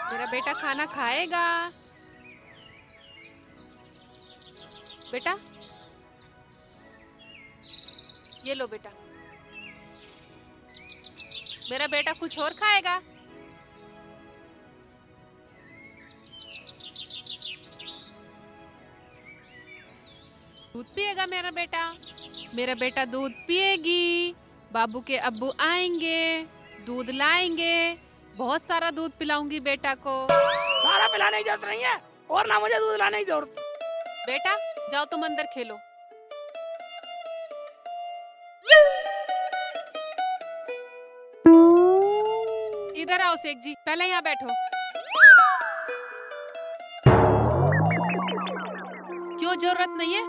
मेरा बेटा खाना खाएगा? बेटा, ये लो बेटा। मेरा बेटा कुछ और खाएगा? दूध पिएगा मेरा बेटा? मेरा बेटा दूध पिएगी। बाबू के अब्बू आएंगे, दूध लाएंगे, बहुत सारा दूध पिलाऊंगी बेटा को। सारा पिलाने की जरूरत नहीं है और ना मुझे दूध लाने की जरूरत। बेटा जाओ तुम अंदर खेलो। इधर आओ शेख जी, पहले यहाँ बैठो। क्यों जरूरत नहीं है?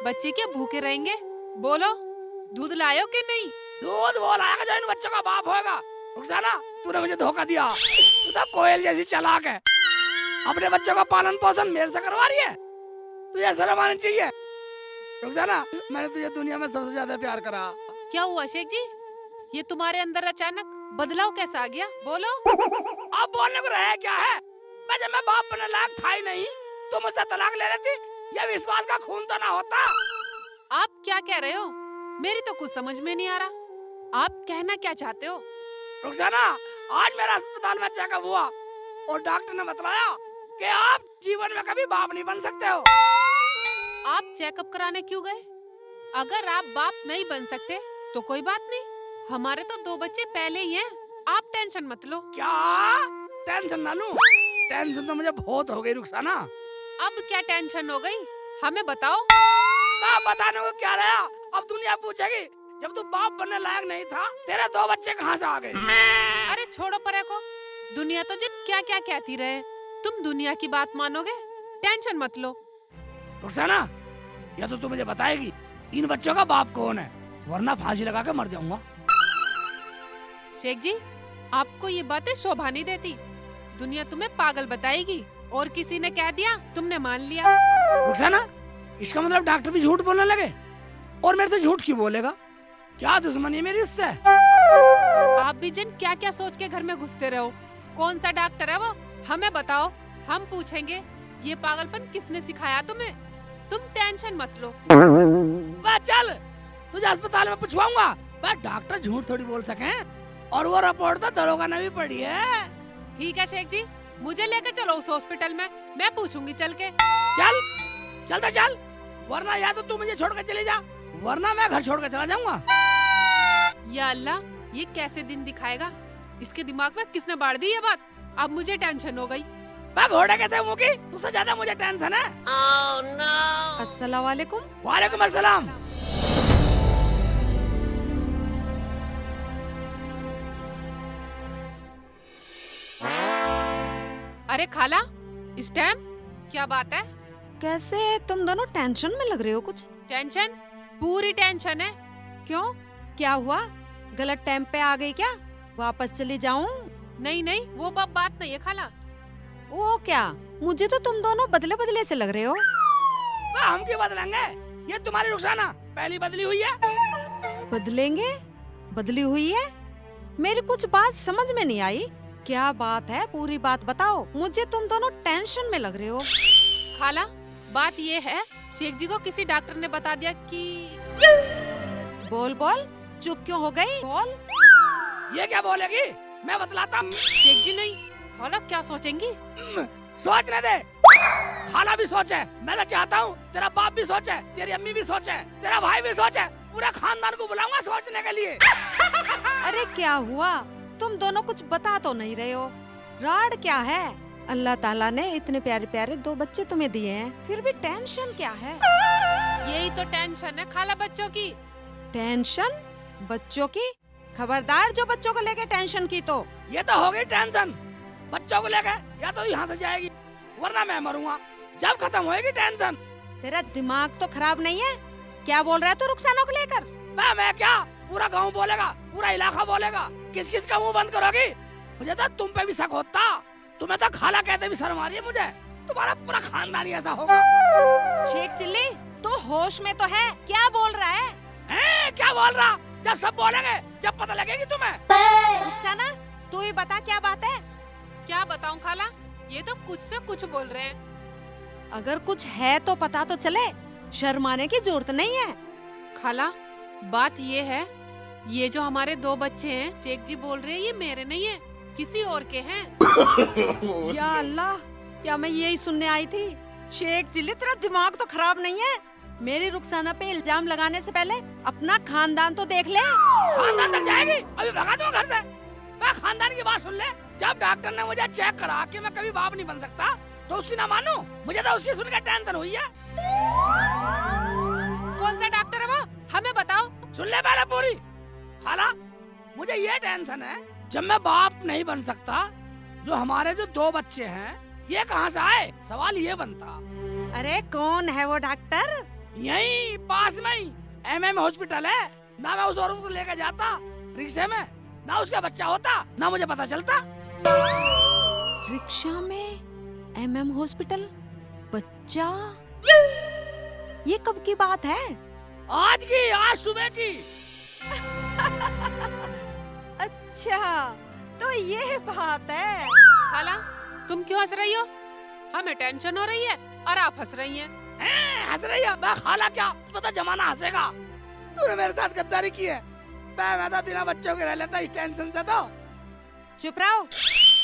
बच्चे क्या भूखे रहेंगे? बोलो, दूध लायो कि नहीं? दूध वो लाएगा जो इन बच्चों का बाप होगा। रुखसाना, तूने मुझे धोखा दिया। तू तो कोयल जैसी चालाक है। अपने बच्चों का पालन पोषण मेरे से करवा रही है। तुझे शर्म आनी चाहिए। रुखसाना, मैंने तुझे दुनिया में सबसे ज्यादा प्यार करा। क्या हुआ शेख जी? ये तुम्हारे अंदर अचानक बदलाव कैसा आ गया? बोलो। अब बोलने को रहा क्या है? जब मैं बाप बनने लायक था ही नहीं, तो मुझसे तलाक ले लेती। ये विश्वास का खून तो ना होता। आप क्या कह रहे हो? मेरी तो कुछ समझ में नहीं आ रहा। आप कहना क्या चाहते हो? रुखसाना, आज मेरा अस्पताल में चेकअप हुआ और डॉक्टर ने बताया कि आप जीवन में कभी बाप नहीं बन सकते हो। आप चेकअप कराने क्यों गए? अगर आप बाप नहीं बन सकते तो कोई बात नहीं, हमारे तो 2 बच्चे पहले ही हैं। आप टेंशन मत लो। क्या टेंशन ना लूं? टेंशन तो मुझे बहुत हो गई रुखसाना। अब क्या टेंशन हो गई? हमें बताओ। बताने को क्या रहा? अब दुनिया पूछेगी, जब तू बाप बनने लायक नहीं था, तेरे 2 बच्चे कहाँ से आ गए? अरे छोड़ो परे को, दुनिया तो जिन क्या क्या कहती रहे, तुम दुनिया की बात मानोगे? टेंशन मत लो। रुखसाना, या तो तू मुझे बताएगी इन बच्चों का बाप कौन है, वरना फांसी लगा के मर जाऊंगा। शेख जी, आपको ये बातें शोभा नहीं देती। दुनिया तुम्हें पागल बताएगी और किसी ने कह दिया तुमने मान लिया। रुखसाना, इसका मतलब डॉक्टर भी झूठ बोलने लगे और मेरे से झूठ क्यों बोलेगा? क्या दुश्मनी है मेरी उससे? आप भी जिन क्या क्या सोच के घर में घुसते रहो। कौन सा डॉक्टर है वो? हमें बताओ, हम पूछेंगे। ये पागलपन किसने सिखाया तुम्हें? तुम टेंशन मत लो। चल, तुझे अस्पताल में पूछवाऊंगा। डॉक्टर झूठ थोड़ी बोल सके, और वो रिपोर्ट तो दरोगा ने भी पढ़ी है। ठीक है शेख जी, मुझे लेकर चलो उस हॉस्पिटल में, मैं पूछूंगी चल के। चल, चलता चल, वरना या तो तू मुझे छोड़ कर चली जा, वरना मैं घर छोड़ कर चला जाऊंगा। या अल्लाह, ये कैसे दिन दिखाएगा? इसके दिमाग में किसने बाढ़ दी ये बात? अब मुझे टेंशन हो गई। मैं घोड़े कैसे मुंह की? तुझसे ज्यादा मुझे टेंशन है। Oh, no. अस्सलाम वालेकुम। वालेकुम अस्सलाम। अरे खाला, इस टाइम क्या बात है? कैसे तुम दोनों टेंशन में लग रहे हो? कुछ टेंशन? पूरी टेंशन है। क्यों? क्या हुआ? गलत टाइम पे आ गई क्या? वापस चली जाऊं? नहीं नहीं, वो बात नहीं है खाला। वो क्या? मुझे तो तुम दोनों बदले बदले से लग रहे हो। हम क्यों बदलेंगे? ये तुम्हारी रुखसाना पहली बदली हुई है। बदलेंगे? बदली हुई है? मेरी कुछ बात समझ में नहीं आई। क्या बात है? पूरी बात बताओ। मुझे तुम दोनों टेंशन में लग रहे हो। खाला, बात ये है, शेख जी को किसी डॉक्टर ने बता दिया कि... बोल बोल, चुप क्यों हो गई? बोल। ये क्या बोलेगी? मैं बतलाता। शेख जी नहीं, खाला क्या सोचेंगी? सोचने दे। खाला भी सोचे, मैं तो चाहता हूँ तेरा बाप भी सोचे, तेरी अम्मी भी सोचे, तेरा भाई भी सोचे, पूरा खानदान को बुलाऊंगा सोचने के लिए। अरे क्या हुआ? तुम दोनों कुछ बता तो नहीं रहे हो। राड क्या है? अल्लाह ताला ने इतने प्यारे प्यारे 2 बच्चे तुम्हें दिए हैं, फिर भी टेंशन क्या है? यही तो टेंशन है खाला, बच्चों की। टेंशन? बच्चों की? खबरदार जो बच्चों को लेके टेंशन की तो। ये तो हो गई टेंशन बच्चों को लेकर, या तो यहाँ से जाएगी वरना मैं मरूंगा। जब खत्म होएगी टेंशन। तेरा दिमाग तो खराब नहीं है? क्या बोल रहा है तू रुखसाना को लेकर? मैं क्या, पूरा गांव बोलेगा, पूरा इलाका बोलेगा। किस किस का मुंह बंद करोगी? मुझे तो तुम पे भी शक होता। तुम्हें तो खाला कहते भी शर्म आ रही है मुझे। तुम्हारा पूरा खानदान ही ऐसा होगा। शेख चिल्ली, तू होश में तो है? क्या बोल रहा है? क्या बोल रहा? जब सब बोलेंगे, जब पता लगेगी तुम्हें। रुखसाना ये तो कुछ से कुछ बोल रहे हैं। अगर कुछ है तो पता तो चले, शर्माने की जरूरत नहीं है। खाला, बात ये है, ये जो हमारे 2 बच्चे हैं, शेख जी बोल रहे हैं ये मेरे नहीं है, किसी और के हैं। या अल्लाह, क्या मैं यही सुनने आई थी? शेख जिले, तेरा दिमाग तो खराब नहीं है? मेरी रुखसाना पे इल्जाम लगाने से पहले अपना खानदान तो देख ले। खानदान तक जाएगी? अभी भगा दूंगा घर से। मैं खानदान की बात सुन ले। जब डॉक्टर ने मुझे चेक करा कि मैं कभी बाप नहीं बन सकता, तो उसकी ना मानू? मुझे तो उसकी सुनकर टेंशन हुई है। कौन सा डॉक्टर है वो, हमें बताओ। सुन ले पहले पूरी। खाला, मुझे ये टेंशन है, जब मैं बाप नहीं बन सकता, जो हमारे जो 2 बच्चे हैं ये कहाँ से आए? सवाल ये बनता। अरे कौन है वो डॉक्टर? यही पास में ही MM हॉस्पिटल है ना। मैं उस औरत को लेकर जाता रिक्शे में, ना उसका बच्चा होता, ना मुझे पता चलता। रिक्शा में MM हॉस्पिटल, बच्चा? ये कब की बात है? आज की, आज सुबह की। अच्छा, तो ये बात है। खाला, तुम क्यों हंस रही हो? हमें टेंशन हो रही है और आप हंस रही हैं। हंस रही है? मैं खाला क्या, पता जमाना हंसेगा। तूने मेरे साथ गद्दारी की है। मैं तो बिना बच्चों के रह लेता इस टेंशन से। तो चुप रहो,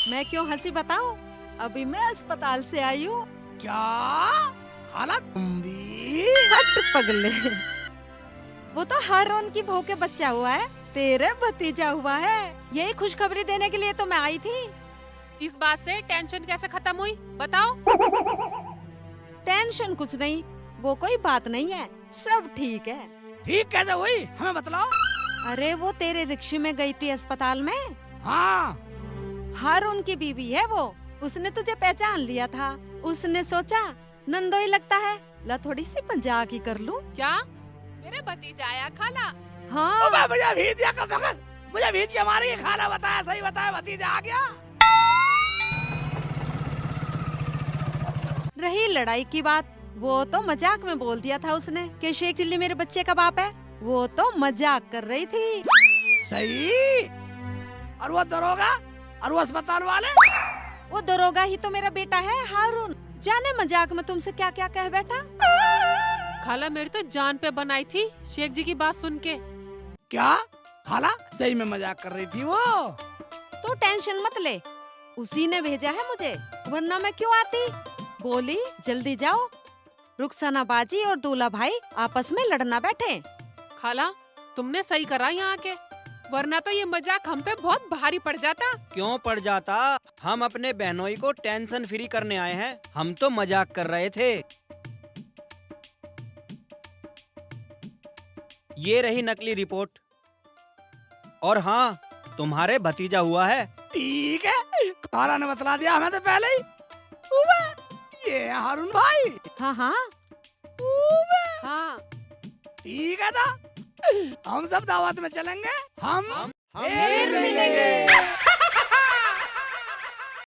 मैं क्यों हंसी बताऊं? अभी मैं अस्पताल से आई हूँ। क्या खाला, तुम भी? हट पगले, वो तो हारून की बहू के बच्चा हुआ है, तेरे भतीजा हुआ है। यही खुशखबरी देने के लिए तो मैं आई थी। इस बात से टेंशन कैसे खत्म हुई, बताओ। टेंशन कुछ नहीं, वो कोई बात नहीं है, सब ठीक है। ठीक कैसे हुई, हमें बतलाओ। अरे वो तेरे रिक्शे में गई थी अस्पताल में। हाँ, हारून की बीवी है वो, उसने तुझे पहचान लिया था। उसने सोचा नंदोई लगता है, ला थोड़ी सी मजाक ही कर लूं। क्या मेरे भतीजा आया खाला? हाँ, मुझे भीज दिया कब वक्त, मुझे भीज के मारी है। खाला बताया, सही बताया, भतीजा आ गया। रही लड़ाई की बात, वो तो मजाक में बोल दिया था उसने कि शेख चिल्ली मेरे बच्चे का बाप है। वो तो मजाक कर रही थी। सही। और वो दरोगा और वो अस्पताल वाले? वो दरोगा ही तो मेरा बेटा है हारून। जाने मजाक में तुमसे क्या क्या कह बैठा। खाला, मेरी तो जान पे बनाई थी शेख जी की बात सुन के। क्या खाला, सही में मजाक कर रही थी वो? तो टेंशन मत ले, उसी ने भेजा है मुझे, वरना मैं क्यों आती। बोली जल्दी जाओ, रुखसाना बाजी और दूल्हा भाई आपस में लड़ना बैठे। खाला, तुमने सही करा यहाँ के, वरना तो ये मजाक हम पे बहुत भारी पड़ जाता। क्यों पड़ जाता? हम अपने बहनोई को टेंशन फ्री करने आए हैं, हम तो मजाक कर रहे थे। ये रही नकली रिपोर्ट। और हाँ, तुम्हारे भतीजा हुआ है। ठीक है, खाला ने बतला दिया हमें तो पहले ही। उबे, ये है हारून भाई। हाँ हाँ, हाँ, ठीक है था, हम सब दावत में चलेंगे। हम हम फिर मिलेंगे।